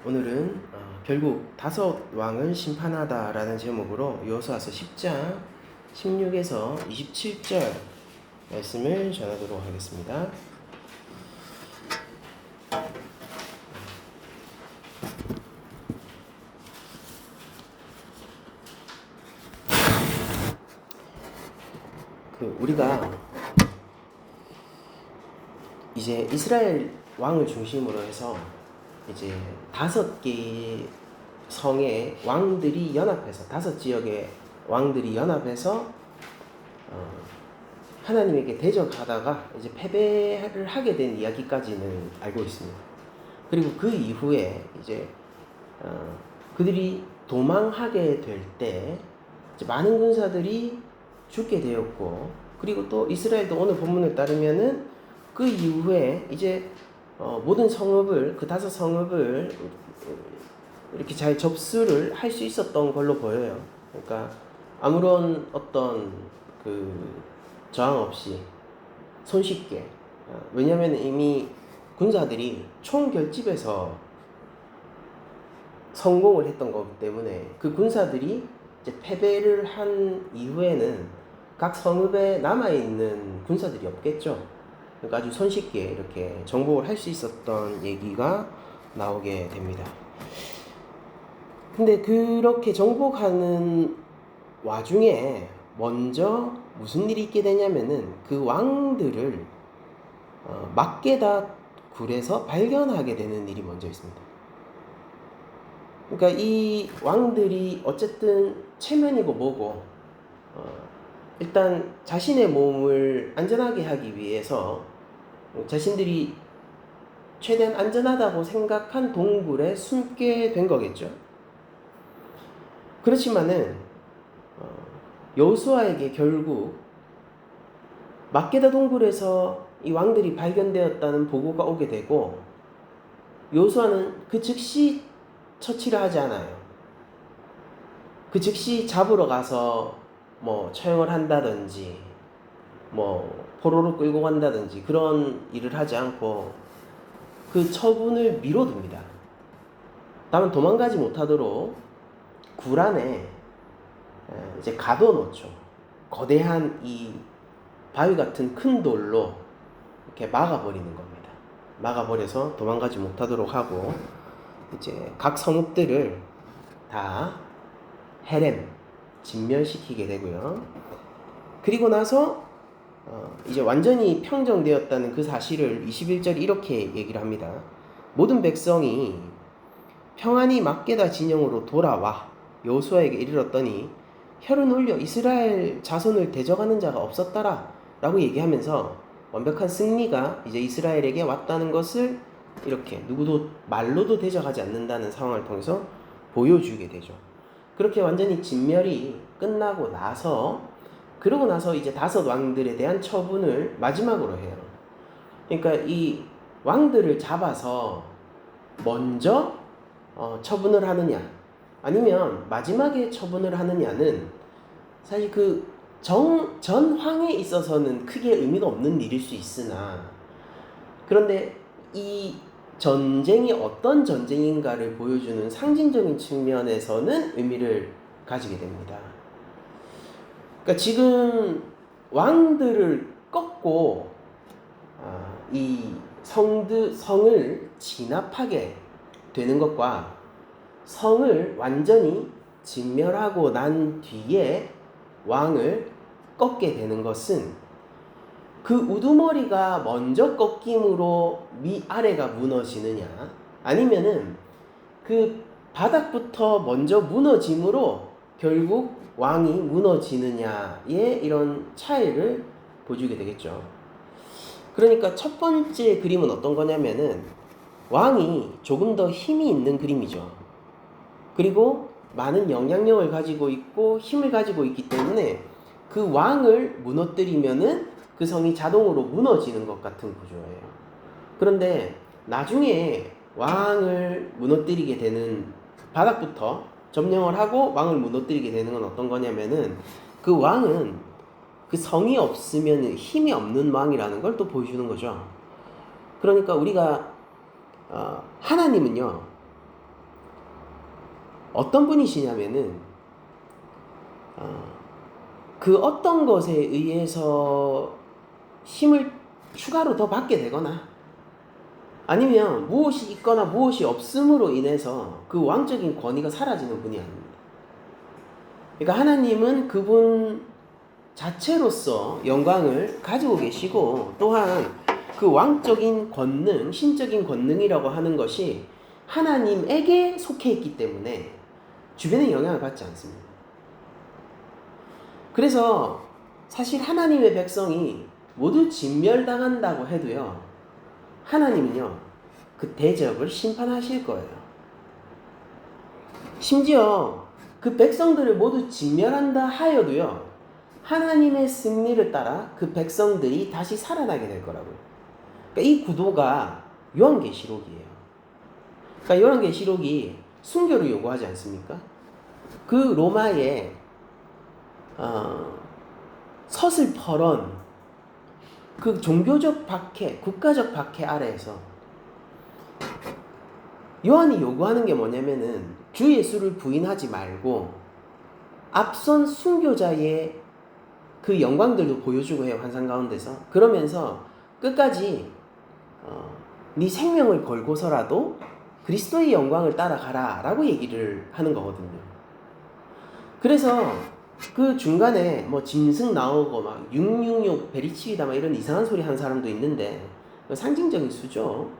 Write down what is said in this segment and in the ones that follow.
오늘은 결국 다섯 왕을 심판하다라는 제목으로 여호수아서 10장 16에서 27절 말씀을 전하도록 하겠습니다. 우리가 이제 이스라엘 왕을 중심으로 해서 이제 5개의 성의 왕들이 연합해서 5지역의 왕들이 연합해서 하나님에게 대적하다가 이제 패배를 하게 된 이야기까지는 알고 있습니다. 그리고 그 이후에 이제 그들이 도망하게 될 때 많은 군사들이 죽게 되었고, 그리고 또 이스라엘도 오늘 본문을 따르면은 그 이후에 이제 모든 성읍을, 그 5성읍을 이렇게 잘 접수를 할 수 있었던 걸로 보여요. 그러니까 아무런 어떤 저항 없이 손쉽게, 왜냐하면 이미 군사들이 총결집에서 성공을 했던 거기 때문에 그 군사들이 이제 패배를 한 이후에는 각 성읍에 남아있는 군사들이 없겠죠. 그러니까 아주 손쉽게 이렇게 정복을 할 수 있었던 얘기가 나오게 됩니다. 근데 그렇게 정복하는 와중에 먼저 무슨 일이 있게 되냐면은 그 왕들을 막게다 굴에서 발견하게 되는 일이 먼저 있습니다. 그러니까 이 왕들이 어쨌든 체면이고 뭐고 일단 자신의 몸을 안전하게 하기 위해서 자신들이 최대한 안전하다고 생각한 동굴에 숨게 된 거겠죠. 그렇지만은 여호수아에게 결국 막게다 동굴에서 이 왕들이 발견되었다는 보고가 오게 되고, 여호수아는 그 즉시 처치를 하지 않아요. 그 즉시 잡으러 가서 뭐 처형을 한다든지 뭐 포로로 끌고 간다든지 그런 일을 하지 않고 그 처분을 미뤄둡니다. 다만 도망가지 못하도록 굴 안에 이제 가둬놓죠. 거대한 이 바위 같은 큰 돌로 이렇게 막아버리는 겁니다. 막아버려서 도망가지 못하도록 하고, 이제 각 성읍들을 다 진멸시키게 되고요. 그리고 나서 이제 완전히 평정되었다는 그 사실을 21절 이렇게 얘기를 합니다. 모든 백성이 평안히 막게다 진영으로 돌아와 여호수아에게 이르렀더니 혀를 놀려 이스라엘 자손을 대적하는 자가 없었더라 라고 얘기하면서 완벽한 승리가 이제 이스라엘에게 왔다는 것을 이렇게 누구도 말로도 대적하지 않는다는 상황을 통해서 보여주게 되죠. 그렇게 완전히 진멸이 끝나고 나서, 그러고 나서 이제 5 왕들에 대한 처분을 마지막으로 해요. 그러니까 이 왕들을 잡아서 먼저 처분을 하느냐 아니면 마지막에 처분을 하느냐는 사실 그 전황에 있어서는 크게 의미가 없는 일일 수 있으나, 그런데 이 전쟁이 어떤 전쟁인가를 보여주는 상징적인 측면에서는 의미를 가지게 됩니다. 그러니까 지금 왕들을 꺾고 이 성을 진압하게 되는 것과 성을 완전히 진멸하고 난 뒤에 왕을 꺾게 되는 것은 그 우두머리가 먼저 꺾임으로 위아래가 무너지느냐, 아니면은 그 바닥부터 먼저 무너짐으로 결국 왕이 무너지느냐의 이런 차이를 보여주게 되겠죠. 그러니까 첫 번째 그림은 어떤 거냐면은 왕이 조금 더 힘이 있는 그림이죠. 그리고 많은 영향력을 가지고 있고 힘을 가지고 있기 때문에 그 왕을 무너뜨리면은 그 성이 자동으로 무너지는 것 같은 구조예요. 그런데 나중에 왕을 무너뜨리게 되는, 바닥부터 점령을 하고 왕을 무너뜨리게 되는 건 어떤 거냐면은 그 왕은 그 성이 없으면 힘이 없는 왕이라는 걸 또 보여주는 거죠. 그러니까 우리가 하나님은요 어떤 분이시냐면은 그 어떤 것에 의해서 힘을 추가로 더 받게 되거나 아니면 무엇이 있거나 무엇이 없음으로 인해서 그 왕적인 권위가 사라지는 분이 아닙니다. 그러니까 하나님은 그분 자체로서 영광을 가지고 계시고 또한 그 왕적인 권능, 신적인 권능이라고 하는 것이 하나님에게 속해 있기 때문에 주변의 영향을 받지 않습니다. 그래서 사실 하나님의 백성이 모두 진멸당한다고 해도요, 하나님은요, 그 대적을 심판하실 거예요. 심지어 그 백성들을 모두 진멸한다 하여도요, 하나님의 승리를 따라 그 백성들이 다시 살아나게 될 거라고요. 그러니까 이 구도가 요한계시록이에요. 그러니까 요한계시록이 순교를 요구하지 않습니까? 그 로마의 서슬퍼런 그 종교적 박해, 국가적 박해 아래에서 요한이 요구하는 게 뭐냐면은 주 예수를 부인하지 말고 앞선 순교자의 그 영광들도 보여주고 해요. 환상 가운데서. 그러면서 끝까지 네 생명을 걸고서라도 그리스도의 영광을 따라가라 라고 얘기를 하는 거거든요. 그래서 그 중간에 뭐 짐승 나오고 막 666 베리치이다 막 이런 이상한 소리 하는 사람도 있는데 상징적인 수죠.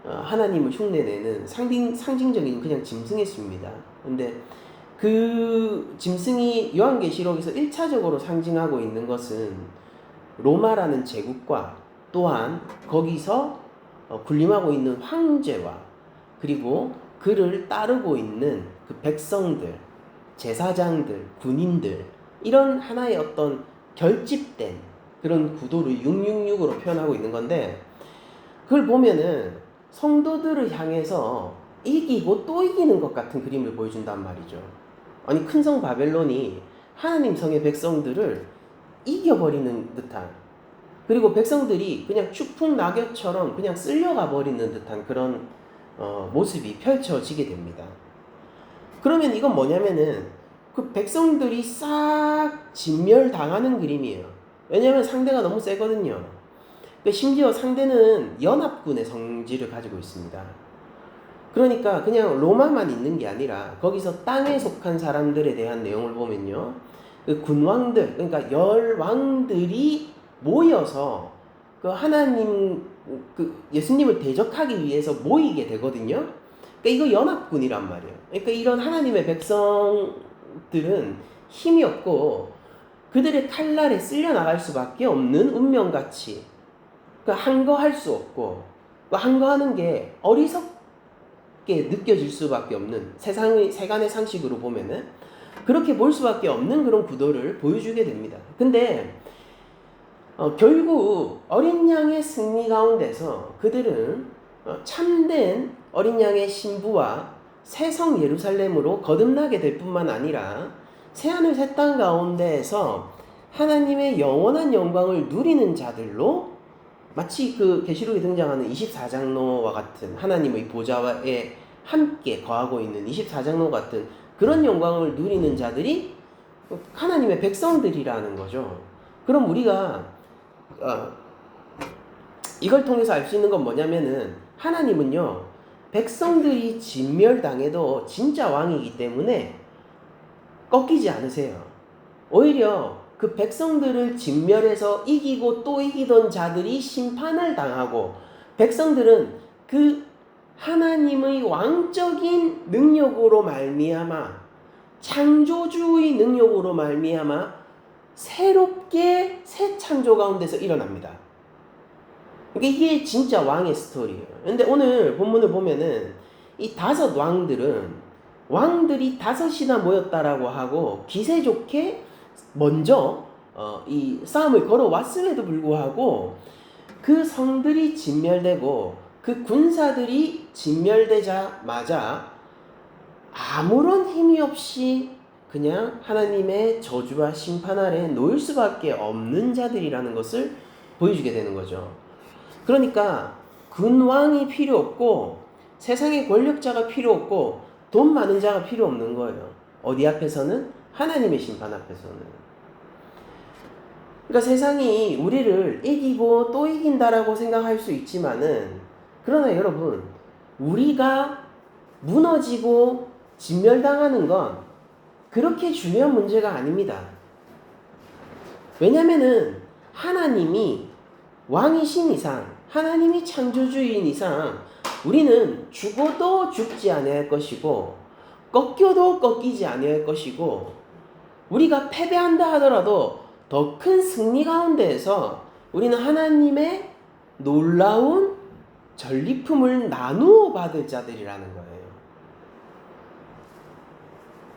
하나님을 흉내내는 상징적인 그냥 짐승의 수입니다. 근데 그 짐승이 요한계시록에서 1차적으로 상징하고 있는 것은 로마라는 제국과 또한 거기서 군림하고 있는 황제와 그리고 그를 따르고 있는 그 백성들, 제사장들, 군인들 이런 하나의 어떤 결집된 그런 구도를 666으로 표현하고 있는 건데 그걸 보면은 성도들을 향해서 이기고 또 이기는 것 같은 그림을 보여준단 말이죠. 아니 큰 성 바벨론이 하나님 성의 백성들을 이겨버리는 듯한 그리고 백성들이 그냥 추풍낙엽처럼 그냥 쓸려가 버리는 듯한 그런 모습이 펼쳐지게 됩니다. 그러면 이건 뭐냐면은 그 백성들이 싹 진멸당하는 그림이에요. 왜냐하면 상대가 너무 세거든요. 심지어 상대는 연합군의 성질을 가지고 있습니다. 그러니까 그냥 로마만 있는 게 아니라 거기서 땅에 속한 사람들에 대한 내용을 보면요. 그 군왕들, 그러니까 열왕들이 모여서 그 하나님, 그 예수님을 대적하기 위해서 모이게 되거든요. 그러니까 이거 연합군이란 말이에요. 그러니까 이런 하나님의 백성들은 힘이 없고 그들의 칼날에 쓸려 나갈 수밖에 없는 운명같이 항거할 수 없고 항거하는 게 어리석게 느껴질 수밖에 없는 세간의 상식으로 보면은 그렇게 볼 수밖에 없는 그런 구도를 보여주게 됩니다. 근데 결국 어린 양의 승리 가운데서 그들은 참된 어린 양의 신부와 새 성 예루살렘으로 거듭나게 될 뿐만 아니라 새하늘 새 땅 가운데에서 하나님의 영원한 영광을 누리는 자들로 마치 그 계시록에 등장하는 24장로와 같은 하나님의 보좌에 함께 거하고 있는 24장로 같은 그런 영광을 누리는 자들이 하나님의 백성들이라는 거죠. 그럼 우리가 이걸 통해서 알 수 있는 건 뭐냐면은 하나님은요 백성들이 진멸당해도 진짜 왕이기 때문에 꺾이지 않으세요. 오히려 그 백성들을 진멸해서 이기고 또 이기던 자들이 심판을 당하고 백성들은 그 하나님의 왕적인 능력으로 말미암아 창조주의 능력으로 말미암아 새롭게 새 창조 가운데서 일어납니다. 그러니까 이게 진짜 왕의 스토리예요. 근데 오늘 본문을 보면은 이 5 왕들이 5이나 모였다라고 하고 기세 좋게 먼저 이 싸움을 걸어왔음에도 불구하고 그 성들이 진멸되고 그 군사들이 진멸되자마자 아무런 힘이 없이 그냥 하나님의 저주와 심판 아래 놓일 수밖에 없는 자들이라는 것을 보여주게 되는 거죠. 그러니까 군왕이 필요 없고 세상의 권력자가 필요 없고 돈 많은 자가 필요 없는 거예요. 어디 앞에서는? 하나님의 심판 앞에서는. 그러니까 세상이 우리를 이기고 또 이긴다라고 생각할 수 있지만은, 그러나 여러분, 우리가 무너지고 진멸당하는 건 그렇게 중요한 문제가 아닙니다. 왜냐면은 하나님이 왕이신 이상, 하나님이 창조주인 이상 우리는 죽어도 죽지 아니할 것이고 꺾여도 꺾이지 아니할 것이고, 우리가 패배한다 하더라도 더 큰 승리 가운데에서 우리는 하나님의 놀라운 전리품을 나누어 받을 자들이라는 거예요.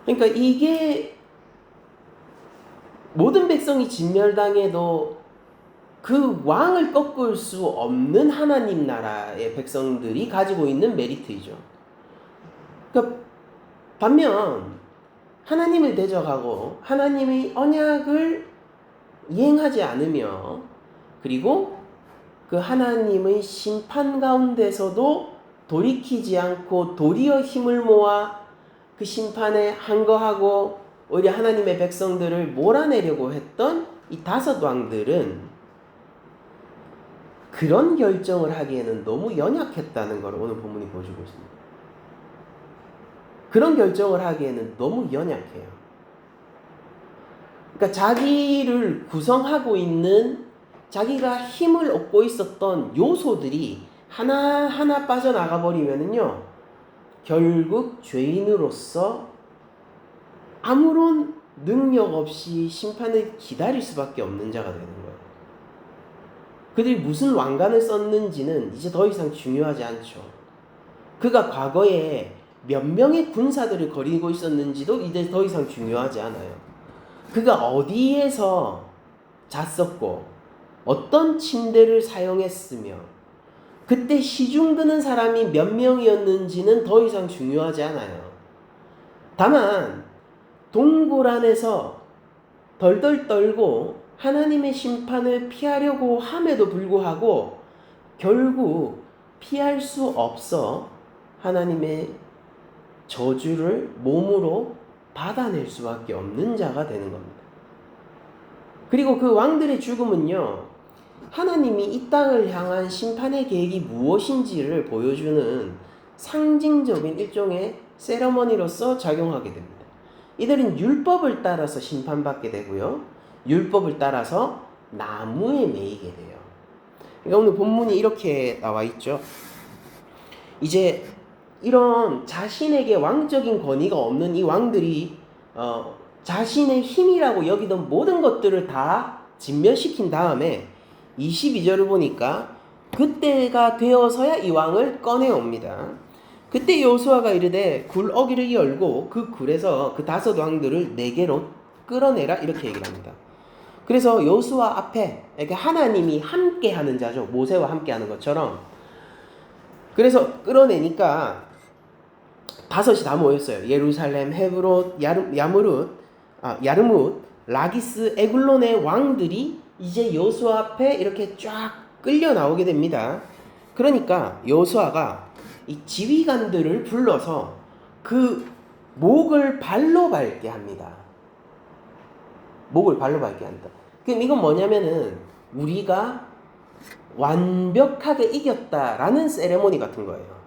그러니까 이게 모든 백성이 진멸당해도 그 왕을 꺾을 수 없는 하나님 나라의 백성들이 가지고 있는 메리트이죠. 그러니까 반면 하나님을 대적하고 하나님의 언약을 이행하지 않으며, 그리고 그 하나님의 심판 가운데서도 돌이키지 않고 도리어 힘을 모아 그 심판에 항거하고 오히려 하나님의 백성들을 몰아내려고 했던 이 5 왕들은 그런 결정을 하기에는 너무 연약했다는 걸 오늘 본문이 보여주고 있습니다. 그런 결정을 하기에는 너무 연약해요. 그러니까 자기를 구성하고 있는, 자기가 힘을 얻고 있었던 요소들이 하나하나 빠져나가 버리면은요, 결국 죄인으로서 아무런 능력 없이 심판을 기다릴 수밖에 없는 자가 되는 거예요. 그들이 무슨 왕관을 썼는지는 이제 더 이상 중요하지 않죠. 그가 과거에 몇 명의 군사들을 거리고 있었는지도 이제 더 이상 중요하지 않아요. 그가 어디에서 잤었고 어떤 침대를 사용했으며 그때 시중 드는 사람이 몇 명이었는지는 더 이상 중요하지 않아요. 다만 동굴 안에서 덜덜 떨고 하나님의 심판을 피하려고 함에도 불구하고 결국 피할 수 없어 하나님의 저주를 몸으로 받아낼 수밖에 없는 자가 되는 겁니다. 그리고 그 왕들의 죽음은요, 하나님이 이 땅을 향한 심판의 계획이 무엇인지를 보여주는 상징적인 일종의 세러머니로서 작용하게 됩니다. 이들은 율법을 따라서 심판받게 되고요, 율법을 따라서 나무에 매이게 돼요. 그러니까 오늘 본문이 이렇게 나와 있죠. 이제 이런 자신에게 왕적인 권위가 없는 이 왕들이 자신의 힘이라고 여기던 모든 것들을 다 진멸시킨 다음에 22절을 보니까 그때가 되어서야 이 왕을 꺼내옵니다. 그때 여호수아가 이르되 굴 어귀를 열고 그 굴에서 그 5 왕들을 4개로 끌어내라, 이렇게 얘기를 합니다. 그래서 여호수아 앞에 이렇게 하나님이 함께하는 자죠. 모세와 함께하는 것처럼. 그래서 끌어내니까 5이 다 모였어요. 예루살렘, 헤브론, 야르뭇, 라기스, 에글론의 왕들이 이제 여호수아 앞에 이렇게 쫙 끌려 나오게 됩니다. 그러니까 여호수아가 이 지휘관들을 불러서 그 목을 발로 밟게 합니다. 목을 발로 밟게 한다. 그럼 이건 뭐냐면은 우리가 완벽하게 이겼다라는 세레모니 같은 거예요.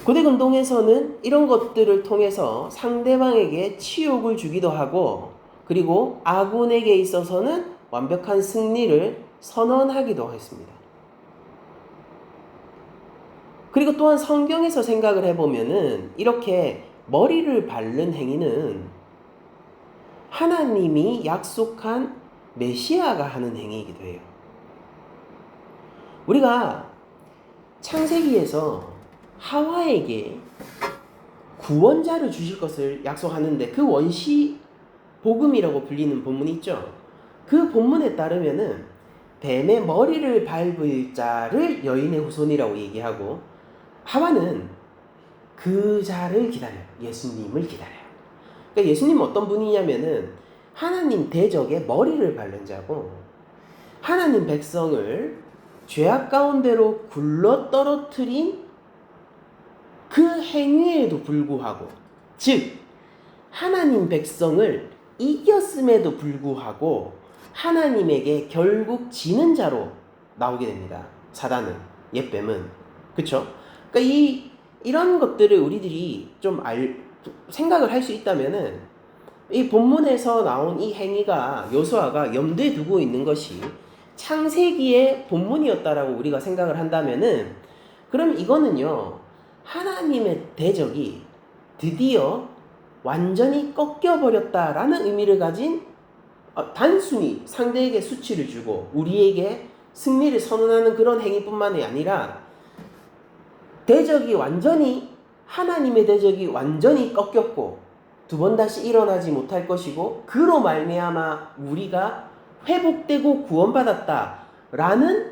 고대 근동에서는 이런 것들을 통해서 상대방에게 치욕을 주기도 하고, 그리고 아군에게 있어서는 완벽한 승리를 선언하기도 했습니다. 그리고 또한 성경에서 생각을 해보면은 이렇게 머리를 밟는 행위는 하나님이 약속한 메시아가 하는 행위이기도 해요. 우리가 창세기에서 하와에게 구원자를 주실 것을 약속하는데 그 원시 복음이라고 불리는 본문이 있죠. 그 본문에 따르면은 뱀의 머리를 밟을 자를 여인의 후손이라고 얘기하고, 하와는 그 자를 기다려요. 예수님을 기다려요. 그러니까 예수님은 어떤 분이냐면은 하나님 대적의 머리를 밟는 자고, 하나님 백성을 죄악 가운데로 굴러 떨어뜨린 그 행위에도 불구하고, 즉 하나님 백성을 이겼음에도 불구하고 하나님에게 결국 지는 자로 나오게 됩니다. 사단은, 옛뱀은. 그쵸? 그러니까 이런 것들을 우리들이 좀 생각을 할 수 있다면은, 이 본문에서 나온 이 행위가 여호수아가 염두에 두고 있는 것이 창세기의 본문이었다라고 우리가 생각을 한다면은, 그럼 이거는요, 하나님의 대적이 드디어 완전히 꺾여버렸다라는 의미를 가진, 단순히 상대에게 수치를 주고 우리에게 승리를 선언하는 그런 행위뿐만이 아니라, 하나님의 대적이 완전히 꺾였고 두 번 다시 일어나지 못할 것이고, 그로 말미암아 우리가 회복되고 구원받았다라는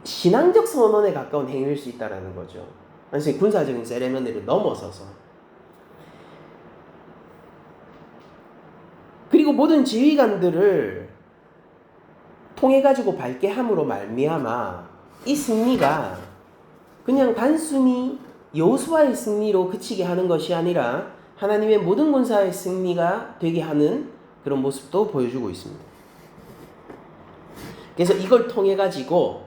신앙적 선언에 가까운 행위일 수 있다는 거죠. 단순히 군사적인 세레머니를 넘어서서. 그리고 모든 지휘관들을 통해 가지고 밝게 함으로 말미암아 이 승리가 그냥 단순히 여호수아의 승리로 그치게 하는 것이 아니라 하나님의 모든 군사의 승리가 되게 하는 그런 모습도 보여주고 있습니다. 그래서 이걸 통해 가지고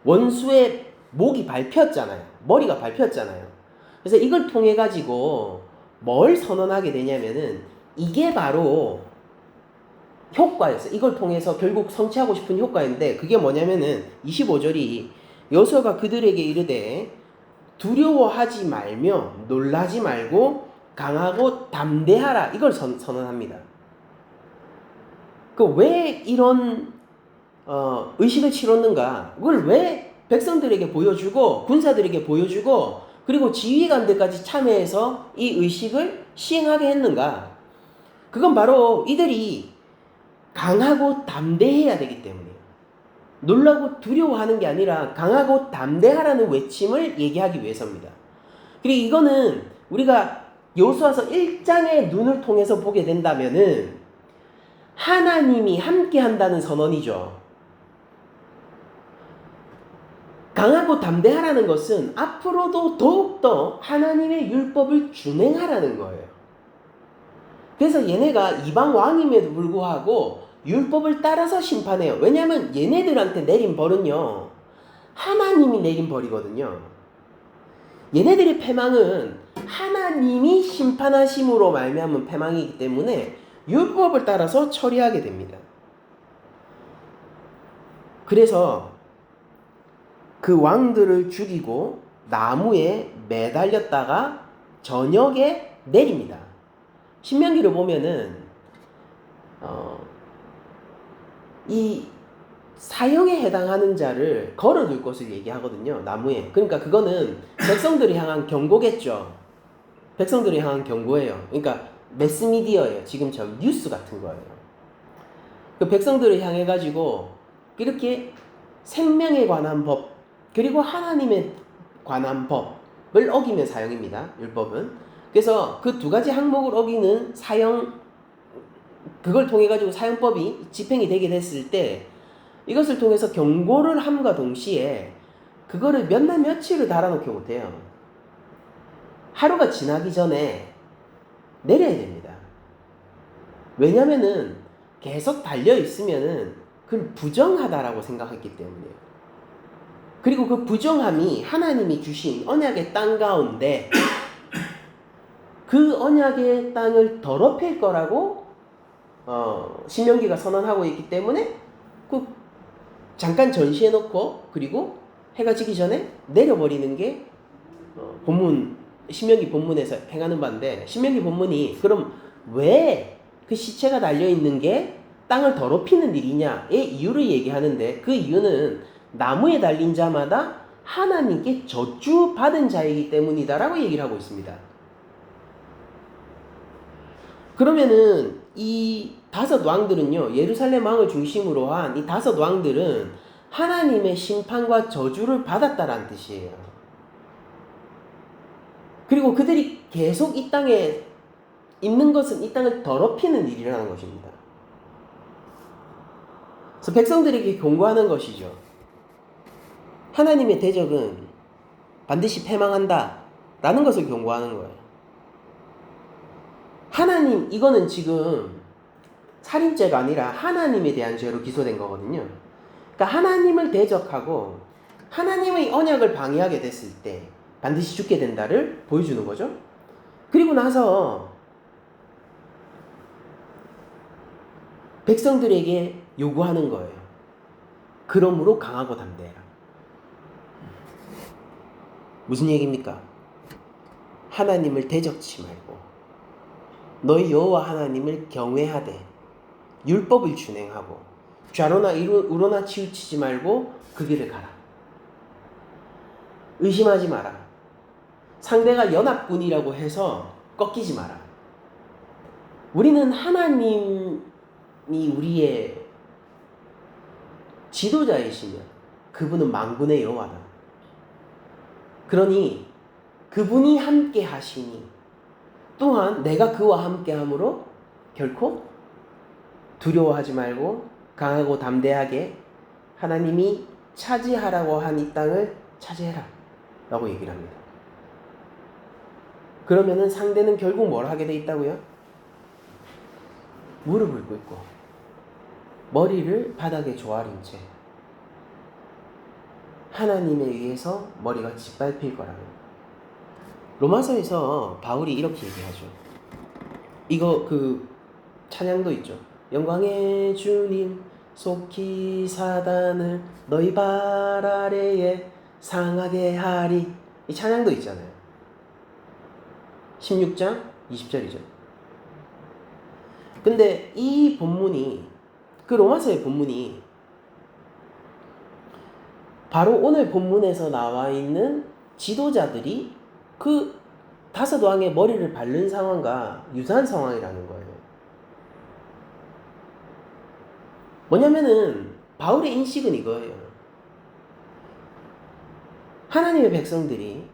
원수의 목이 밟혔잖아요. 머리가 밟혔잖아요. 그래서 이걸 통해 가지고 뭘 선언하게 되냐면은, 이게 바로 효과였어요. 이걸 통해서 결국 성취하고 싶은 효과인데, 그게 뭐냐면은 25절이 여호수아가 그들에게 이르되 두려워하지 말며 놀라지 말고 강하고 담대하라, 이걸 선언합니다. 왜 이런 의식을 치렀는가? 그걸 왜 백성들에게 보여주고 군사들에게 보여주고 그리고 지휘관들까지 참여해서 이 의식을 시행하게 했는가? 그건 바로 이들이 강하고 담대해야 되기 때문이에요. 놀라고 두려워하는 게 아니라 강하고 담대하라는 외침을 얘기하기 위해서입니다. 그리고 이거는 우리가 여호수아서 1장의 눈을 통해서 보게 된다면은 하나님이 함께 한다는 선언이죠. 강하고 담대하라는 것은 앞으로도 더욱더 하나님의 율법을 준행하라는 거예요. 그래서 얘네가 이방 왕임에도 불구하고 율법을 따라서 심판해요. 왜냐하면 얘네들한테 내린 벌은요, 하나님이 내린 벌이거든요. 얘네들의 패망은 하나님이 심판하심으로 말미암은 패망이기 때문에 율법을 따라서 처리하게 됩니다. 그래서 그 왕들을 죽이고 나무에 매달렸다가 저녁에 내립니다. 신명기를 보면은 이 사형에 해당하는 자를 걸어둘 것을 얘기하거든요. 나무에. 그러니까 그거는 백성들을 향한 경고겠죠. 백성들을 향한 경고예요. 그러니까 매스미디어예요. 지금처럼 뉴스 같은 거예요. 그 백성들을 향해 가지고 이렇게 생명에 관한 법 그리고 하나님에 관한 법을 어기면 사형입니다. 율법은. 그래서 그 두 가지 항목을 어기는 사형, 그걸 통해 가지고 사형법이 집행이 되게 됐을 때 이것을 통해서 경고를 함과 동시에 그거를 몇 날 며칠을 달아놓게 못해요. 하루가 지나기 전에 내려야 됩니다. 왜냐면은 계속 달려있으면은 그걸 부정하다라고 생각했기 때문이에요. 그리고 그 부정함이 하나님이 주신 언약의 땅 가운데 그 언약의 땅을 더럽힐 거라고 신명기가 선언하고 있기 때문에 그 잠깐 전시해놓고 그리고 해가 지기 전에 내려버리는 게 신명기 본문에서 행하는 바인데, 신명기 본문이 그럼 왜 그 시체가 달려있는 게 땅을 더럽히는 일이냐의 이유를 얘기하는데, 그 이유는 나무에 달린 자마다 하나님께 저주받은 자이기 때문이다라고 얘기를 하고 있습니다. 그러면은 이 5 왕들은요, 예루살렘 왕을 중심으로 한 이 5 왕들은 하나님의 심판과 저주를 받았다라는 뜻이에요. 그리고 그들이 계속 이 땅에 있는 것은 이 땅을 더럽히는 일이라는 것입니다. 그래서 백성들에게 경고하는 것이죠. 하나님의 대적은 반드시 패망한다 라는 것을 경고하는 거예요. 하나님, 이거는 지금 살인죄가 아니라 하나님에 대한 죄로 기소된 거거든요. 그러니까 하나님을 대적하고 하나님의 언약을 방해하게 됐을 때 반드시 죽게 된다를 보여주는 거죠. 그리고 나서 백성들에게 요구하는 거예요. 그러므로 강하고 담대해라. 무슨 얘기입니까? 하나님을 대적치 말고 너희 여호와 하나님을 경외하되 율법을 준행하고 좌로나 우로나 치우치지 말고 그 길을 가라. 의심하지 마라. 상대가 연합군이라고 해서 꺾이지 마라. 우리는 하나님이 우리의 지도자이시며 그분은 만군의 여호와다. 그러니 그분이 함께 하시니 또한 내가 그와 함께 함으로 결코 두려워하지 말고 강하고 담대하게 하나님이 차지하라고 한 이 땅을 차지해라 라고 얘기를 합니다. 그러면은 상대는 결국 뭘 하게 돼 있다고요? 무릎을 꿇고 머리를 바닥에 조아린 채 하나님에 의해서 머리가 짓밟힐 거라는 거예요. 로마서에서 바울이 이렇게 얘기하죠. 이거 그 찬양도 있죠. 영광의 주님 속히 사단을 너희 발 아래에 상하게 하리. 이 찬양도 있잖아요. 16장 20절이죠. 근데 이 본문이, 그 로마서의 본문이 바로 오늘 본문에서 나와 있는 지도자들이 그 5왕의 머리를 밟는 상황과 유사한 상황이라는 거예요. 뭐냐면은 바울의 인식은 이거예요. 하나님의 백성들이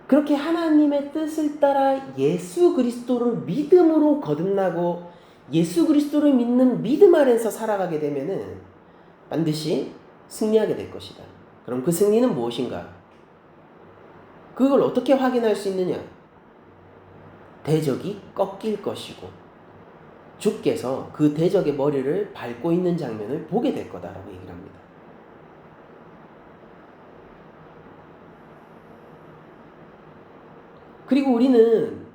그렇게 하나님의 뜻을 따라 예수 그리스도를 믿음으로 거듭나고 예수 그리스도를 믿는 믿음 아래에서 살아가게 되면은 반드시 승리하게 될 것이다. 그럼 그 승리는 무엇인가? 그걸 어떻게 확인할 수 있느냐? 대적이 꺾일 것이고 주께서 그 대적의 머리를 밟고 있는 장면을 보게 될 거다라고 얘기를 합니다. 그리고 우리는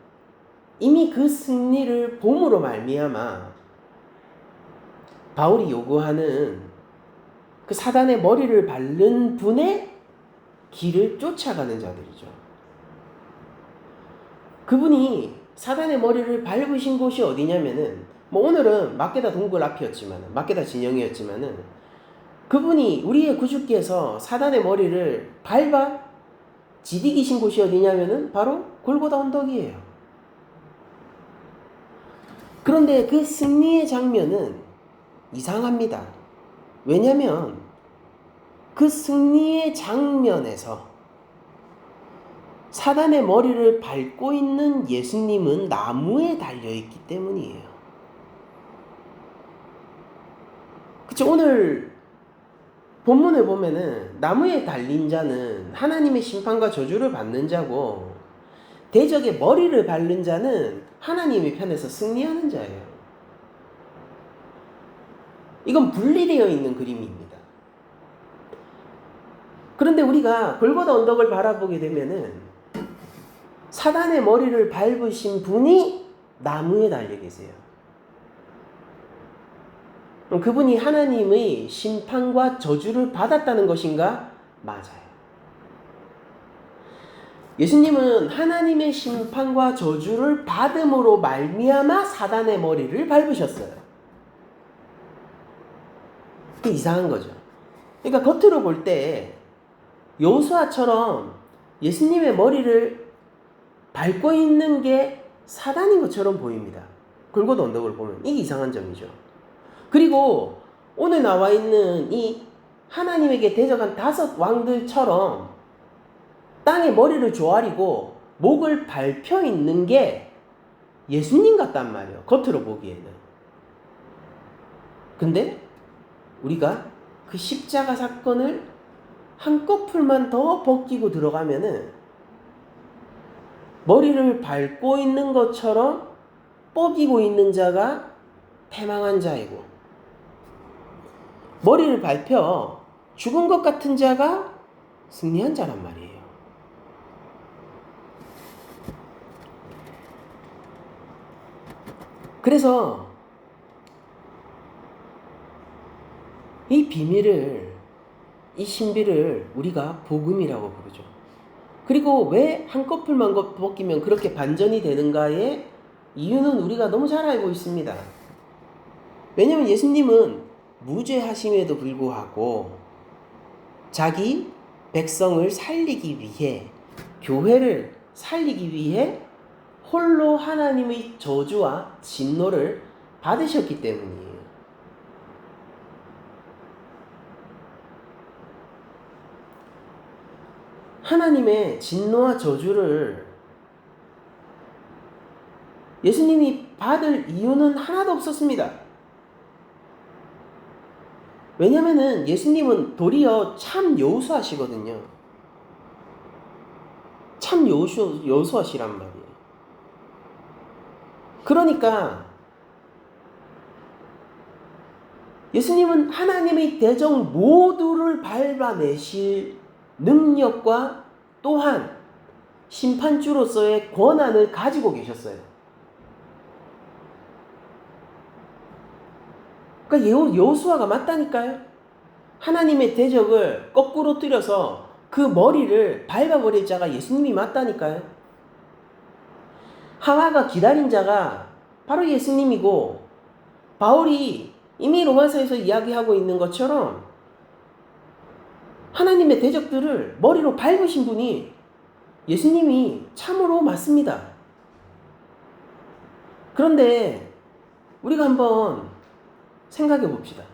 이미 그 승리를 봄으로 말미암아 바울이 요구하는 그 사단의 머리를 밟는 분의 길을 쫓아가는 자들이죠. 그분이 사단의 머리를 밟으신 곳이 어디냐면은 뭐 오늘은 마게다 동굴 앞이었지만 마게다 진영이었지만은 그분이 우리의 구주께서 사단의 머리를 밟아 지디기신 곳이 어디냐면은 바로 골고다 언덕이에요. 그런데 그 승리의 장면은 이상합니다. 왜냐면 그 승리의 장면에서 사단의 머리를 밟고 있는 예수님은 나무에 달려있기 때문이에요. 그쵸? 오늘 본문을 보면은 나무에 달린 자는 하나님의 심판과 저주를 받는 자고 대적의 머리를 밟는 자는 하나님의 편에서 승리하는 자예요. 이건 분리되어 있는 그림입니다. 그런데 우리가 골고다 언덕을 바라보게 되면은 사단의 머리를 밟으신 분이 나무에 달려 계세요. 그럼 그분이 하나님의 심판과 저주를 받았다는 것인가? 맞아요. 예수님은 하나님의 심판과 저주를 받음으로 말미암아 사단의 머리를 밟으셨어요. 그게 이상한 거죠. 그러니까 겉으로 볼 때 여호수아처럼 예수님의 머리를 밟고 있는 게 사단인 것처럼 보입니다. 골고다 언덕을 보면 이게 이상한 점이죠. 그리고 오늘 나와 있는 이 하나님에게 대적한 5 왕들처럼 땅에 머리를 조아리고 목을 밟혀 있는 게 예수님 같단 말이에요. 겉으로 보기에는. 근데 우리가 그 십자가 사건을 한꺼풀만 더 벗기고 들어가면은 머리를 밟고 있는 것처럼 뻐기고 있는 자가 패망한 자이고, 머리를 밟혀 죽은 것 같은 자가 승리한 자란 말이에요. 그래서 이 비밀을, 이 신비를 우리가 복음이라고 부르죠. 그리고 왜 한꺼풀만 벗기면 그렇게 반전이 되는가의 이유는 우리가 너무 잘 알고 있습니다. 왜냐하면 예수님은 무죄하심에도 불구하고 자기 백성을 살리기 위해, 교회를 살리기 위해 홀로 하나님의 저주와 진노를 받으셨기 때문이에요. 하나님의 진노와 저주를 예수님이 받을 이유는 하나도 없었습니다. 왜냐면은 예수님은 도리어 참 여호수아시거든요. 참 여호수아시란 말이에요. 그러니까 예수님은 하나님의 대적 모두를 밟아내실 능력과 또한 심판주로서의 권한을 가지고 계셨어요. 그러니까 여호수아가 맞다니까요. 하나님의 대적을 거꾸로 들여서 그 머리를 밟아버릴 자가 예수님이 맞다니까요. 하와가 기다린 자가 바로 예수님이고, 바울이 이미 로마서에서 이야기하고 있는 것처럼 하나님의 대적들을 머리로 밟으신 분이 예수님이 참으로 맞습니다. 그런데 우리가 한번 생각해 봅시다.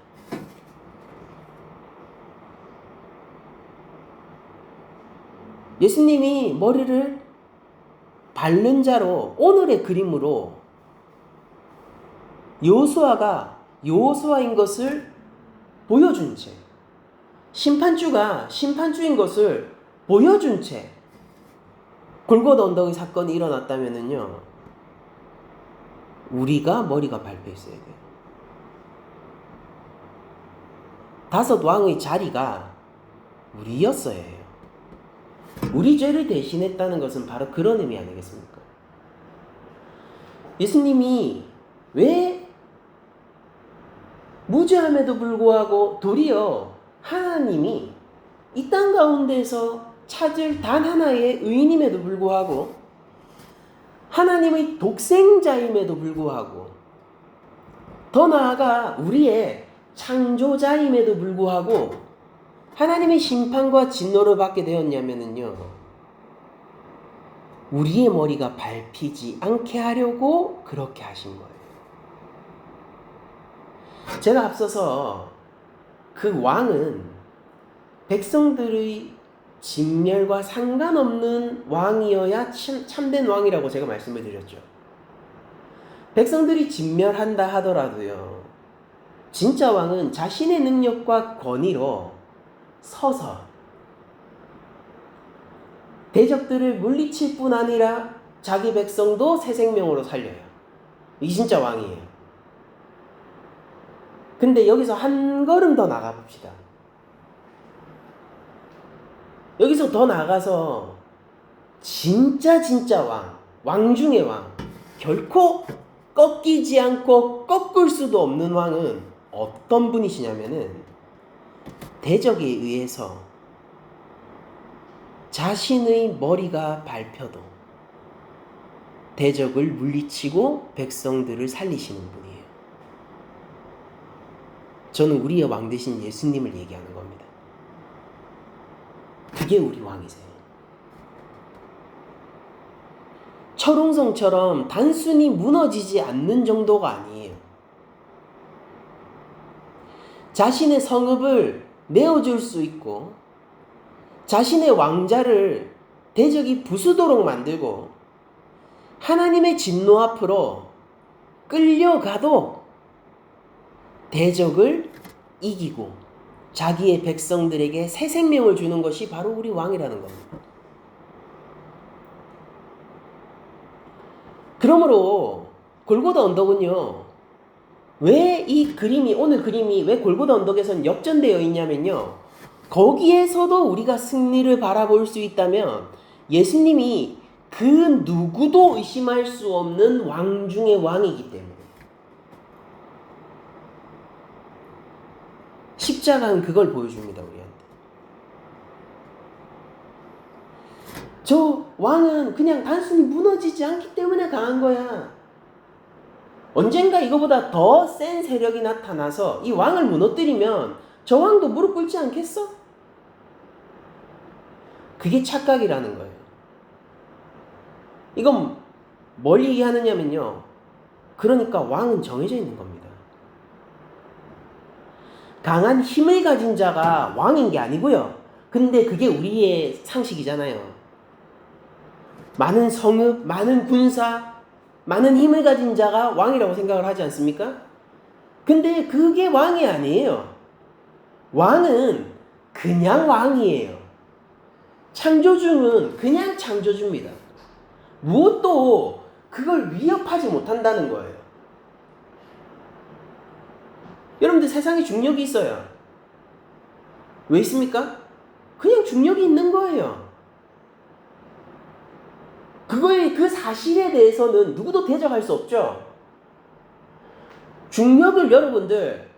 예수님이 머리를 밟는 자로, 오늘의 그림으로 여호수아가 여호수아인 것을 보여준 채, 심판주가 심판주인 것을 보여준 채 골고다 언덕의 사건이 일어났다면은요, 우리가 머리가 밟혀 있어야 돼요. 다섯 왕의 자리가 우리였어야 해요. 우리 죄를 대신했다는 것은 바로 그런 의미 아니겠습니까? 예수님이 왜 무죄함에도 불구하고 도리어 하나님이 이 땅 가운데서 찾을 단 하나의 의인임에도 불구하고, 하나님의 독생자임에도 불구하고, 더 나아가 우리의 창조자임에도 불구하고 하나님의 심판과 진노를 받게 되었냐면요, 우리의 머리가 밟히지 않게 하려고 그렇게 하신 거예요. 제가 앞서서 그 왕은 백성들의 진멸과 상관없는 왕이어야 참된 왕이라고 제가 말씀을 드렸죠. 백성들이 진멸한다 하더라도요, 진짜 왕은 자신의 능력과 권위로 서서 대적들을 물리칠 뿐 아니라 자기 백성도 새 생명으로 살려요. 이 진짜 왕이에요. 근데 여기서 한 걸음 더 나가 봅시다. 여기서 더 나가서 진짜 왕 중의 왕, 결코 꺾이지 않고 꺾을 수도 없는 왕은 어떤 분이시냐면은, 대적에 의해서 자신의 머리가 밟혀도 대적을 물리치고 백성들을 살리시는 분이에요. 저는 우리의 왕 되신 예수님을 얘기하는 겁니다. 그게 우리 왕이세요. 철옹성처럼 단순히 무너지지 않는 정도가 아니에요. 자신의 성읍을 내어줄 수 있고, 자신의 왕자를 대적이 부수도록 만들고, 하나님의 진노 앞으로 끌려가도 대적을 이기고 자기의 백성들에게 새 생명을 주는 것이 바로 우리 왕이라는 겁니다. 그러므로 골고다 언덕은요, 왜 이 그림이, 오늘 그림이 왜 골고다 언덕에선 역전되어 있냐면요, 거기에서도 우리가 승리를 바라볼 수 있다면 예수님이 그 누구도 의심할 수 없는 왕 중의 왕이기 때문에. 십자가는 그걸 보여줍니다, 우리한테. 저 왕은 그냥 단순히 무너지지 않기 때문에 강한 거야. 언젠가 이거보다 더 센 세력이 나타나서 이 왕을 무너뜨리면 저 왕도 무릎 꿇지 않겠어? 그게 착각이라는 거예요. 이건 뭘 얘기하느냐면요, 그러니까 왕은 정해져 있는 겁니다. 강한 힘을 가진 자가 왕인 게 아니고요. 근데 그게 우리의 상식이잖아요. 많은 성읍, 많은 군사, 많은 힘을 가진 자가 왕이라고 생각을 하지 않습니까? 근데 그게 왕이 아니에요. 왕은 그냥 왕이에요. 창조주는 그냥 창조주입니다. 무엇도 그걸 위협하지 못한다는 거예요. 여러분들 세상에 중력이 있어요. 왜 있습니까? 그냥 중력이 있는 거예요. 그 사실에 대해서는 누구도 대적할 수 없죠. 중력을 여러분들,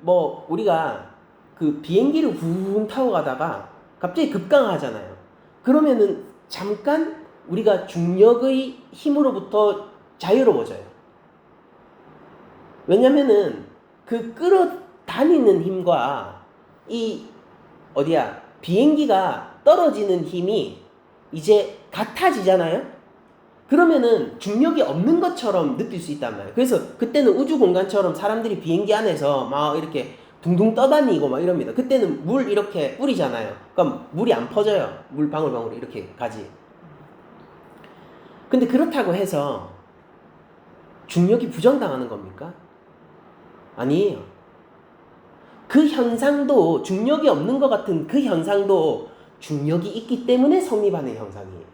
우리가 그 비행기를 붕 타고 가다가 갑자기 급강하잖아요. 그러면은 잠깐 우리가 중력의 힘으로부터 자유로워져요. 왜냐면은 그 끌어다니는 힘과 비행기가 떨어지는 힘이 이제 같아지잖아요. 그러면은 중력이 없는 것처럼 느낄 수 있단 말이에요. 그래서 그때는 우주 공간처럼 사람들이 비행기 안에서 막 이렇게 둥둥 떠다니고 막 이럽니다. 그때는 물 이렇게 뿌리잖아요. 그럼 물이 안 퍼져요. 물 방울방울이 이렇게 가지. 근데 그렇다고 해서 중력이 부정당하는 겁니까? 아니에요. 그 현상도, 중력이 없는 것 같은 그 현상도 중력이 있기 때문에 성립하는 현상이에요.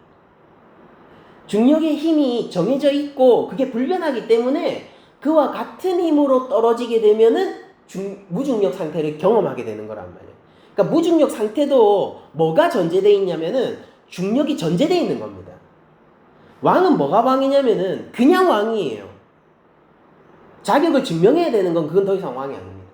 중력의 힘이 정해져 있고 그게 불변하기 때문에 그와 같은 힘으로 떨어지게 되면은 무중력 상태를 경험하게 되는 거란 말이에요. 그러니까 무중력 상태도 뭐가 전제되어 있냐면은 중력이 전제되어 있는 겁니다. 왕은 뭐가 왕이냐면은 그냥 왕이에요. 자격을 증명해야 되는 건 그건 더 이상 왕이 아닙니다.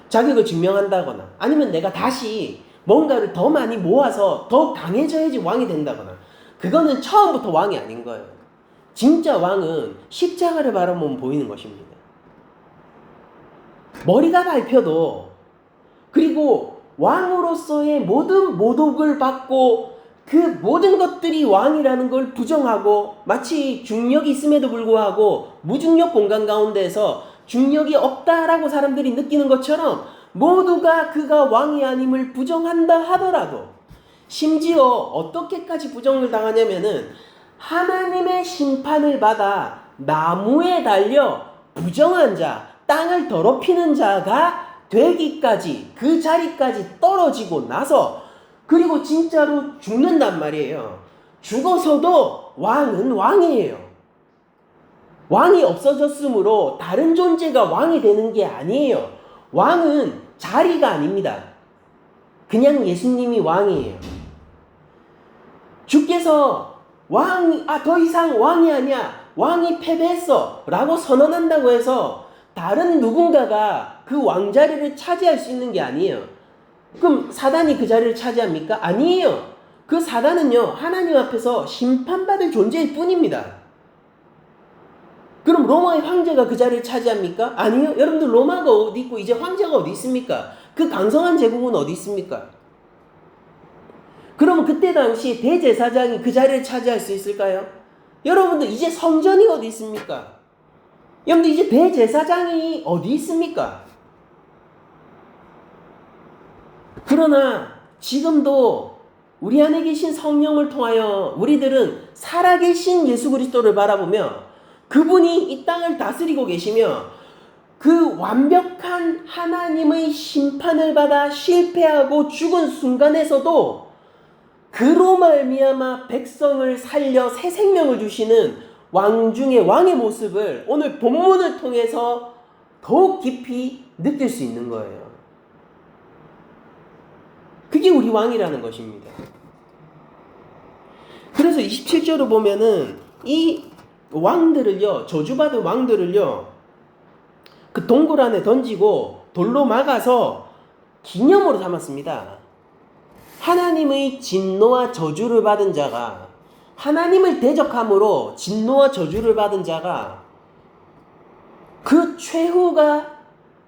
자격을 증명한다거나 아니면 내가 다시 뭔가를 더 많이 모아서 더 강해져야지 왕이 된다거나, 그거는 처음부터 왕이 아닌 거예요. 진짜 왕은 십자가를 바라보면 보이는 것입니다. 머리가 밟혀도, 그리고 왕으로서의 모든 모독을 받고 그 모든 것들이 왕이라는 걸 부정하고, 마치 중력이 있음에도 불구하고 무중력 공간 가운데서 중력이 없다라고 사람들이 느끼는 것처럼 모두가 그가 왕이 아님을 부정한다 하더라도, 심지어 어떻게까지 부정을 당하냐면은 하나님의 심판을 받아 나무에 달려 부정한 자, 땅을 더럽히는 자가 되기까지, 그 자리까지 떨어지고 나서, 그리고 진짜로 죽는단 말이에요. 죽어서도 왕은 왕이에요. 왕이 없어졌으므로 다른 존재가 왕이 되는 게 아니에요. 왕은 자리가 아닙니다. 그냥 예수님이 왕이에요. 주께서 더 이상 왕이 아니야, 왕이 패배했어 라고 선언한다고 해서 다른 누군가가 그 왕자리를 차지할 수 있는 게 아니에요. 그럼 사단이 그 자리를 차지합니까? 아니에요. 그 사단은요, 하나님 앞에서 심판받을 존재일 뿐입니다. 그럼 로마의 황제가 그 자리를 차지합니까? 아니요. 여러분들, 로마가 어디 있고 이제 황제가 어디 있습니까? 그 강성한 제국은 어디 있습니까? 그러면 그때 당시 대제사장이 그 자리를 차지할 수 있을까요? 여러분들, 이제 성전이 어디 있습니까? 여러분들, 이제 대제사장이 어디 있습니까? 그러나 지금도 우리 안에 계신 성령을 통하여 우리들은 살아계신 예수 그리스도를 바라보며 그분이 이 땅을 다스리고 계시며 그 완벽한 하나님의 심판을 받아 실패하고 죽은 순간에서도 그로 말미암아 백성을 살려 새 생명을 주시는 왕 중의 왕의 모습을 오늘 본문을 통해서 더욱 깊이 느낄 수 있는 거예요. 그게 우리 왕이라는 것입니다. 그래서 27절을 보면은 이 왕들을요, 저주받은 왕들을요, 그 동굴 안에 던지고 돌로 막아서 기념으로 삼았습니다. 하나님의 진노와 저주를 받은 자가, 하나님을 대적함으로 진노와 저주를 받은 자가 그 최후가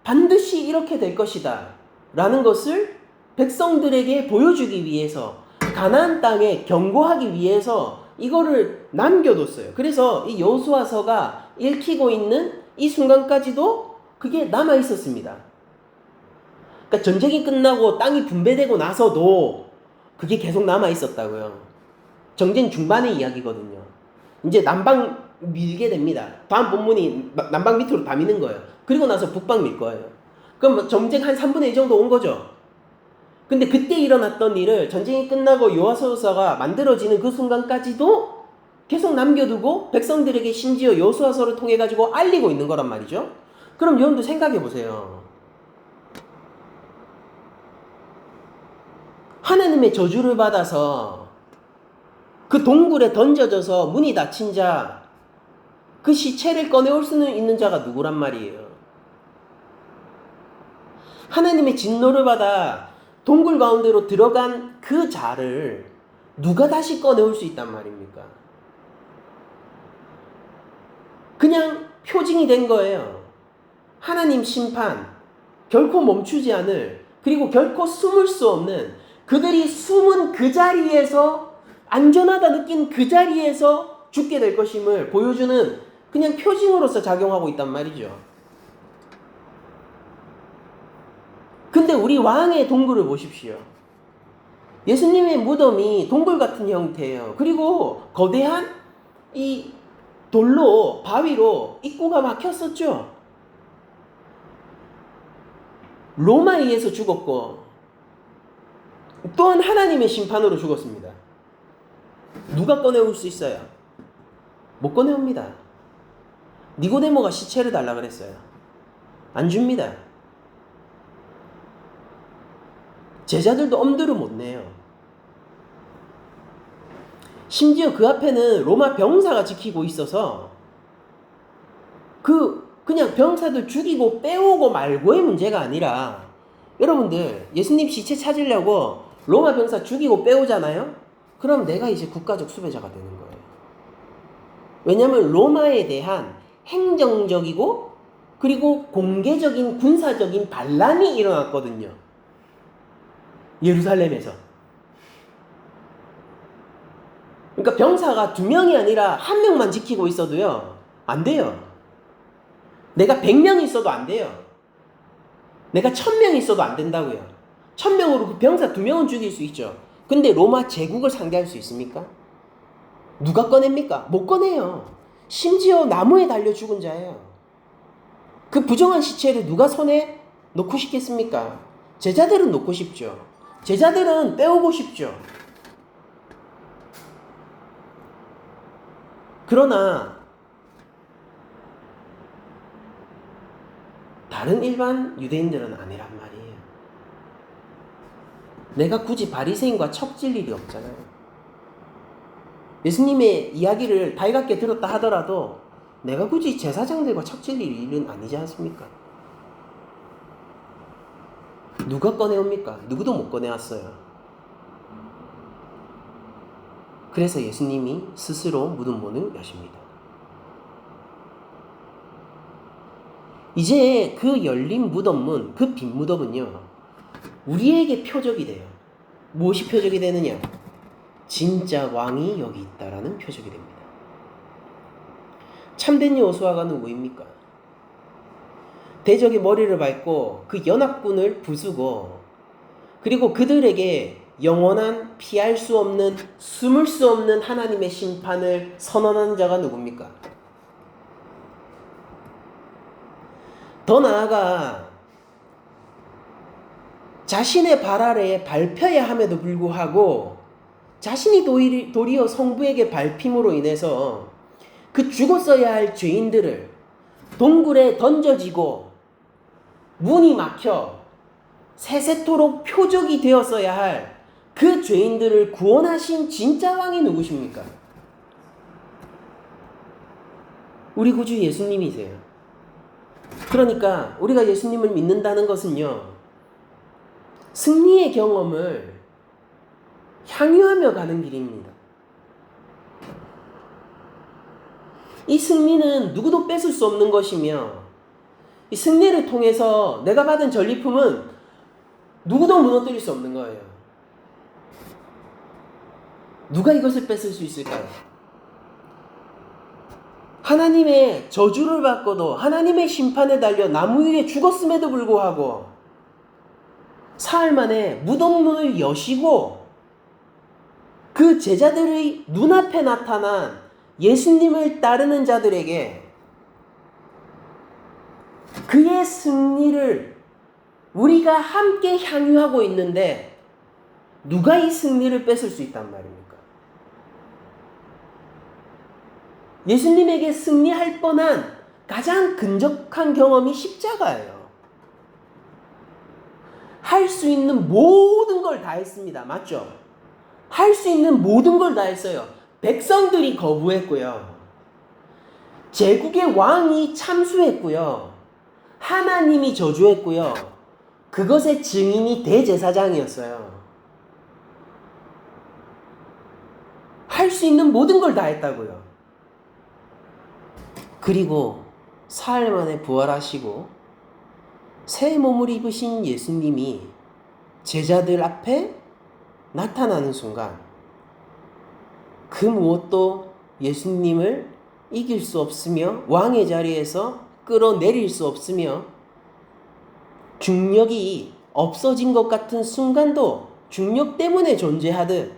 반드시 이렇게 될 것이다 라는 것을 백성들에게 보여주기 위해서, 가나안 땅에 경고하기 위해서 이거를 남겨뒀어요. 그래서 이 여호수아서가 읽히고 있는 이 순간까지도 그게 남아 있었습니다. 그러니까 전쟁이 끝나고 땅이 분배되고 나서도 그게 계속 남아 있었다고요. 전쟁 중반의 이야기거든요. 이제 남방 밀게 됩니다. 다음 본문이 남방 밑으로 다 미는 거예요. 그리고 나서 북방 밀 거예요. 그럼 전쟁 한 3분의 2 정도 온 거죠. 근데 그때 일어났던 일을 전쟁이 끝나고 여호수아서가 만들어지는 그 순간까지도 계속 남겨두고 백성들에게 심지어 여호수아서를 통해 가지고 알리고 있는 거란 말이죠. 그럼 여러분들 생각해 보세요. 하나님의 저주를 받아서 그 동굴에 던져져서 문이 닫힌 자, 그 시체를 꺼내올 수는 있는 자가 누구란 말이에요. 하나님의 진노를 받아 동굴 가운데로 들어간 그 자를 누가 다시 꺼내올 수 있단 말입니까? 그냥 표징이 된 거예요. 하나님 심판, 결코 멈추지 않을, 그리고 결코 숨을 수 없는, 그들이 숨은 그 자리에서, 안전하다 느낀 그 자리에서 죽게 될 것임을 보여주는 그냥 표징으로서 작용하고 있단 말이죠. 근데 우리 왕의 동굴을 보십시오. 예수님의 무덤이 동굴 같은 형태예요. 그리고 거대한 이 돌로, 바위로 입구가 막혔었죠. 로마에 의해서 죽었고 또한 하나님의 심판으로 죽었습니다. 누가 꺼내올 수 있어요? 못 꺼내옵니다. 니고데모가 시체를 달라 그랬어요. 안 줍니다. 제자들도 엄두를 못 내요. 심지어 그 앞에는 로마 병사가 지키고 있어서 그냥 병사들 죽이고 빼오고 말고의 문제가 아니라, 여러분들 예수님 시체 찾으려고 로마 병사 죽이고 빼오잖아요? 그럼 내가 이제 국가적 수배자가 되는 거예요. 왜냐하면 로마에 대한 행정적이고 그리고 공개적인 군사적인 반란이 일어났거든요. 예루살렘에서. 그러니까 병사가 2명이 아니라 1명만 지키고 있어도요, 안 돼요. 내가 100명이 있어도 안 돼요. 내가 1000명이 있어도 안 된다고요. 1000명으로 그 병사 2명은 죽일 수 있죠. 근데 로마 제국을 상대할 수 있습니까? 누가 꺼냅니까? 못 꺼내요. 심지어 나무에 달려 죽은 자예요. 그 부정한 시체를 누가 손에 놓고 싶겠습니까? 제자들은 놓고 싶죠. 제자들은 빼오고 싶죠. 그러나 다른 일반 유대인들은 아니란 말이에요. 내가 굳이 바리새인과 척질 일이 없잖아요. 예수님의 이야기를 달갑게 들었다 하더라도 내가 굳이 제사장들과 척질 일은 아니지 않습니까? 누가 꺼내옵니까? 누구도 못 꺼내왔어요. 그래서 예수님이 스스로 무덤 문을 여십니다. 이제 그 열린 무덤문, 그 빈 무덤은요, 우리에게 표적이 돼요. 무엇이 표적이 되느냐? 진짜 왕이 여기 있다라는 표적이 됩니다. 참된 여호수아가 누구입니까? 대적의 머리를 밟고 그 연합군을 부수고, 그리고 그들에게 영원한 피할 수 없는, 숨을 수 없는 하나님의 심판을 선언하는 자가 누굽니까? 더 나아가 자신의 발 아래에 밟혀야 함에도 불구하고 자신이 도리어 성부에게 밟힘으로 인해서 그 죽었어야 할 죄인들을 동굴에 던져지고 문이 막혀 세세토록 표적이 되었어야 할 그 죄인들을 구원하신 진짜 왕이 누구십니까? 우리 구주 예수님이세요. 그러니까 우리가 예수님을 믿는다는 것은요, 승리의 경험을 향유하며 가는 길입니다. 이 승리는 누구도 뺏을 수 없는 것이며, 이 승리를 통해서 내가 받은 전리품은 누구도 무너뜨릴 수 없는 거예요. 누가 이것을 뺏을 수 있을까요? 하나님의 저주를 받고도 하나님의 심판에 달려 나무 위에 죽었음에도 불구하고 사흘 만에 무덤문을 여시고 그 제자들의 눈앞에 나타난 예수님을 따르는 자들에게 그의 승리를 우리가 함께 향유하고 있는데 누가 이 승리를 뺏을 수 있단 말입니까? 예수님에게 승리할 뻔한 가장 근접한 경험이 십자가예요. 할 수 있는 모든 걸 다 했습니다. 맞죠? 할 수 있는 모든 걸 다 했어요. 백성들이 거부했고요. 제국의 왕이 참수했고요. 하나님이 저주했고요. 그것의 증인이 대제사장이었어요. 할 수 있는 모든 걸 다 했다고요. 그리고 사흘 만에 부활하시고 새 몸을 입으신 예수님이 제자들 앞에 나타나는 순간 그 무엇도 예수님을 이길 수 없으며 왕의 자리에서 끌어내릴 수 없으며 중력이 없어진 것 같은 순간도 중력 때문에 존재하듯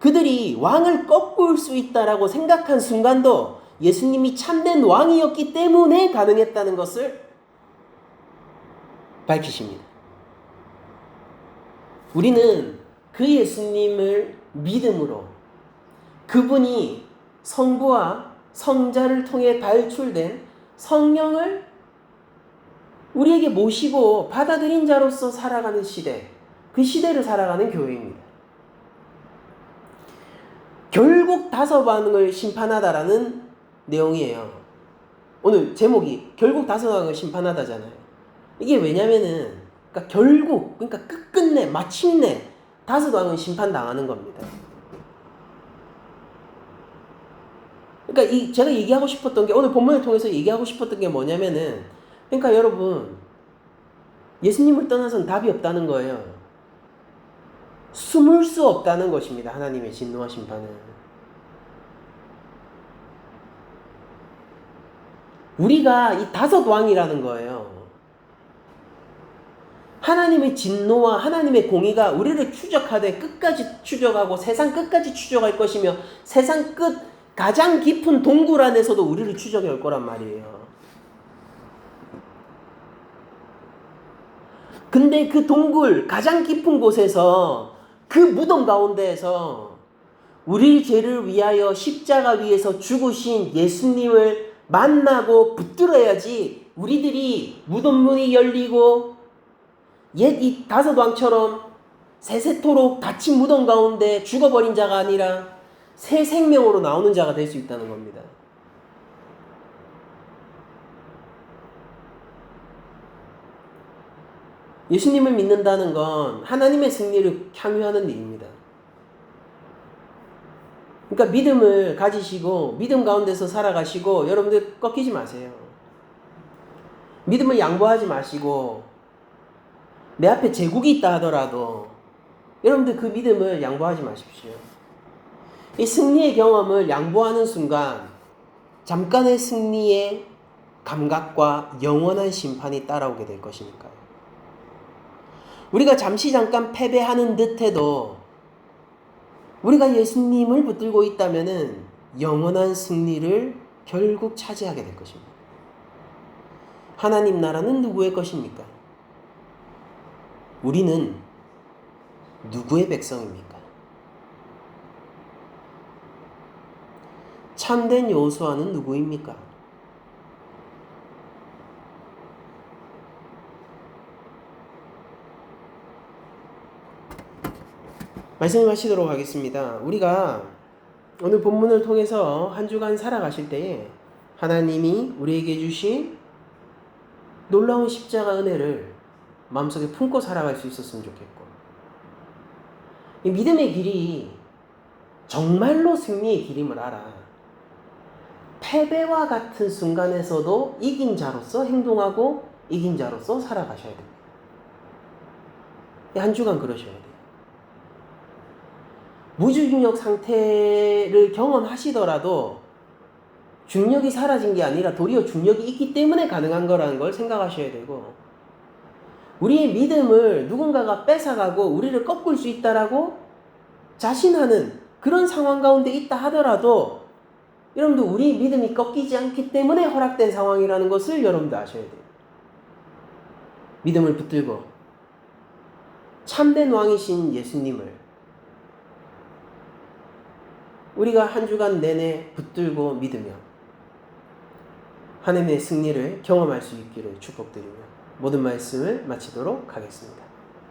그들이 왕을 꺾을 수 있다라고 생각한 순간도 예수님이 참된 왕이었기 때문에 가능했다는 것을 밝히십니다. 우리는 그 예수님을 믿음으로 그분이 성부와 성자를 통해 발출된 성령을 우리에게 모시고 받아들인 자로서 살아가는 시대, 그 시대를 살아가는 교회입니다. 결국 다섯 왕을 심판하다라는 내용이에요. 오늘 제목이 결국 다섯 왕을 심판하다잖아요. 이게 왜냐면은 그러니까 끝끝내 마침내 다섯 왕은 심판당하는 겁니다. 그러니까 제가 얘기하고 싶었던 게 오늘 본문을 통해서 얘기하고 싶었던 게 뭐냐면은 그러니까 여러분 예수님을 떠나서는 답이 없다는 거예요. 숨을 수 없다는 것입니다. 하나님의 진노와 심판은. 우리가 이 다섯 왕이라는 거예요. 하나님의 진노와 하나님의 공의가 우리를 추적하되 끝까지 추적하고 세상 끝까지 추적할 것이며 세상 끝 가장 깊은 동굴 안에서도 우리를 추적해 올 거란 말이에요. 근데 그 동굴 가장 깊은 곳에서 그 무덤 가운데에서 우리 죄를 위하여 십자가 위에서 죽으신 예수님을 만나고 붙들어야지 우리들이 무덤문이 열리고 옛 이 다섯 왕처럼 세세토록 닫힌 무덤 가운데 죽어버린 자가 아니라 새 생명으로 나오는 자가 될 수 있다는 겁니다. 예수님을 믿는다는 건 하나님의 승리를 향유하는 일입니다. 그러니까 믿음을 가지시고 믿음 가운데서 살아가시고 여러분들 꺾이지 마세요. 믿음을 양보하지 마시고 내 앞에 제국이 있다 하더라도 여러분들 그 믿음을 양보하지 마십시오. 이 승리의 경험을 양보하는 순간 잠깐의 승리의 감각과 영원한 심판이 따라오게 될 것이니까요. 우리가 잠깐 패배하는 듯해도 우리가 예수님을 붙들고 있다면은 영원한 승리를 결국 차지하게 될 것입니다. 하나님 나라는 누구의 것입니까? 우리는 누구의 백성입니까? 참된 여호수아는 누구입니까? 말씀하시도록 하겠습니다. 우리가 오늘 본문을 통해서 한 주간 살아가실 때에 하나님이 우리에게 주신 놀라운 십자가 은혜를 마음속에 품고 살아갈 수 있었으면 좋겠고, 이 믿음의 길이 정말로 승리의 길임을 알아 패배와 같은 순간에서도 이긴 자로서 행동하고 이긴 자로서 살아가셔야 됩니다. 한 주간 그러셔야 돼요. 무중력 상태를 경험하시더라도 중력이 사라진 게 아니라 도리어 중력이 있기 때문에 가능한 거라는 걸 생각하셔야 되고, 우리의 믿음을 누군가가 뺏어가고 우리를 꺾을 수 있다라고 자신하는 그런 상황 가운데 있다 하더라도 여러분도 우리 믿음이 꺾이지 않기 때문에 허락된 상황이라는 것을 여러분도 아셔야 돼요. 믿음을 붙들고 참된 왕이신 예수님을 우리가 한 주간 내내 붙들고 믿으며 하나님의 승리를 경험할 수 있기를 축복드리며 모든 말씀을 마치도록 하겠습니다.